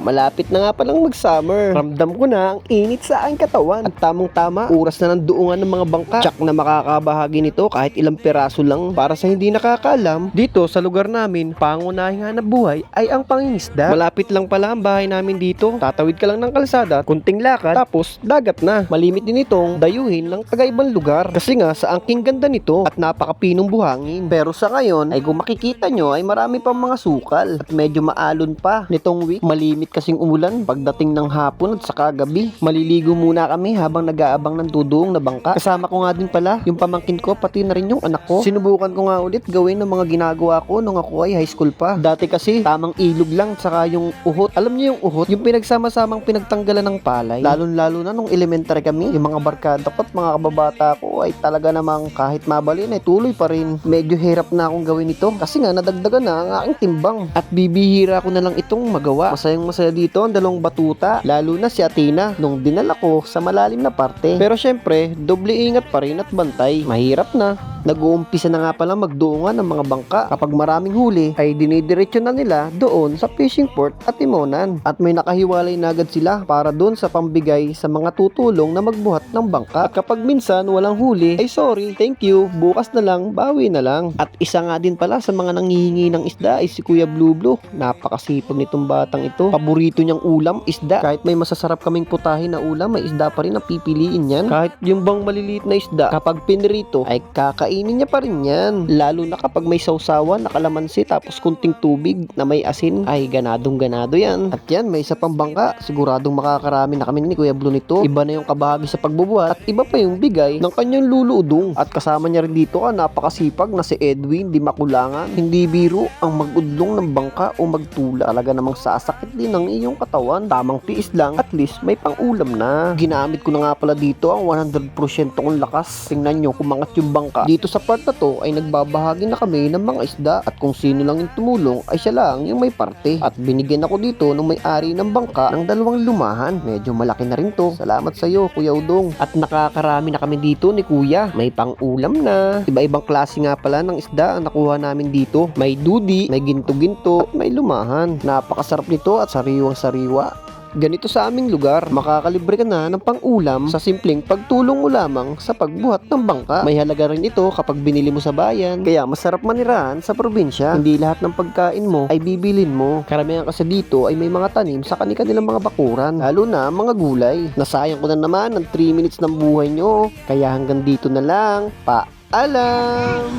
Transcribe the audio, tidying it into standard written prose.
malapit na nga palang mag-summer. Ramdam ko na ang init sa aking katawan. At tamang-tama, oras na ng duungan ng mga bangka. Tsak na makakabahagi nito kahit ilang piraso lang. Para sa hindi nakakaalam, dito sa lugar namin, pangunahing hanap buhay ay ang pangingisda. Malapit lang pala ang bahay namin dito. Tatawid ka lang ng kalsada, kunting lakad, tapos dagat na. Malimit din itong dayuhin ng tagaibang lugar. Kasi nga sa angking ganda nito at napakapinong buhangin. Pero sa ngayon ay kung makikita nyo ay marami pang mga sukal at medyo maalon pa nitong week. Malimit kasing umulan pagdating ng hapon at saka gabi. Maliligo muna kami habang nag-aabang ng tuduong na bangka. Kasama ko nga din pala yung pamangkin ko pati na rin yung anak ko. Sinubukan ko nga ulit gawin ng mga ginagawa ko nung ako ay high school pa. Dati kasi tamang ilog lang saka yung uhot. Alam niyo yung uhot? Yung pinagsama-samang pinagtanggalan ng palay. Lalo na nung elementary kami, yung mga barkada ko at mga kababata ko ay talaga namang kahit mabalin ay tuloy pa rin. Medyo hirap na akong gawin ito kasi nga nadagdagan na ang aking timbang at bibihira ko na lang itong magawa. Masayang masaya dito ang dalawang batuta, lalo na si Athena nung dinala ko sa malalim na parte. Pero syempre, doble ingat pa rin at bantay. Mahirap na. Nag-uumpisa na nga pala magduungan ng mga bangka. Kapag maraming huli ay dinidiretso na nila doon sa fishing port at timonan. At may nakahiwalay na agad sila para doon sa pambigay sa mga tutulong na magbuhat ng bangka. At kapag minsan walang huli ay sorry, thank you, bukas na lang, bawi na lang. At isa nga din pala sa mga nangihingi ng isda ay si Kuya Blue Blue. Napakasipag nitong batang ito. Paborito niyang ulam, isda. Kahit may masasarap kaming putahin na ulam, may isda pa rin ang pipiliin yan. Kahit yung bang maliliit na isda, kapag pinrito ay kakainin niya pa rin yan. Lalo na kapag may sausawan na kalamansi tapos kunting tubig na may asin, ay ganadong ganado yan. At yan, may isa pang bangka. Siguradong makakarami na kami ni Kuya Blue nito. Iba na yung kabahagi sa pagbubuhat at iba pa yung bigay ng kanyang luluudong. At kasama niya rin dito napakasipag na si Edwin, di makulangan. Hindi biro ang magudlong ng bangka o magtula. Talaga namang sasakit din ang iyong katawan. Tamang tiis lang, at least may pang-ulam na. Ginamit ko na nga pala dito ang 100% kong lakas. Tingnan nyo, kumangat yung bangka. Dito sa part na to ay nagbabahagi na kami ng mga isda at kung sino lang yung tumulong ay siya lang yung may parte. At binigyan ako dito ng may-ari ng bangka ng 2 lumahan. Medyo malaki na rin to. Salamat sa iyo, Kuya Udong. At nakakarami na kami dito ni Kuya. May pang-ulam na. Iba-ibang klase nga pala ng isda ang nakuha namin dito. May dudi, may ginto-ginto, at may lumahan. Napakasarap nito at sariwang-sariwa. Ganito sa aming lugar, makakalibre ka na ng pang-ulam sa simpleng pagtulong mo lamang sa pagbuhat ng bangka. May halaga rin ito kapag binili mo sa bayan, kaya masarap manirahan sa probinsya. Hindi lahat ng pagkain mo ay bibilin mo. Karamihan kasi dito ay may mga tanim sa kanilang mga bakuran, lalo na mga gulay. Nasayang ko na naman ng 3 minutes ng buhay nyo, kaya hanggang dito na lang. Paalam!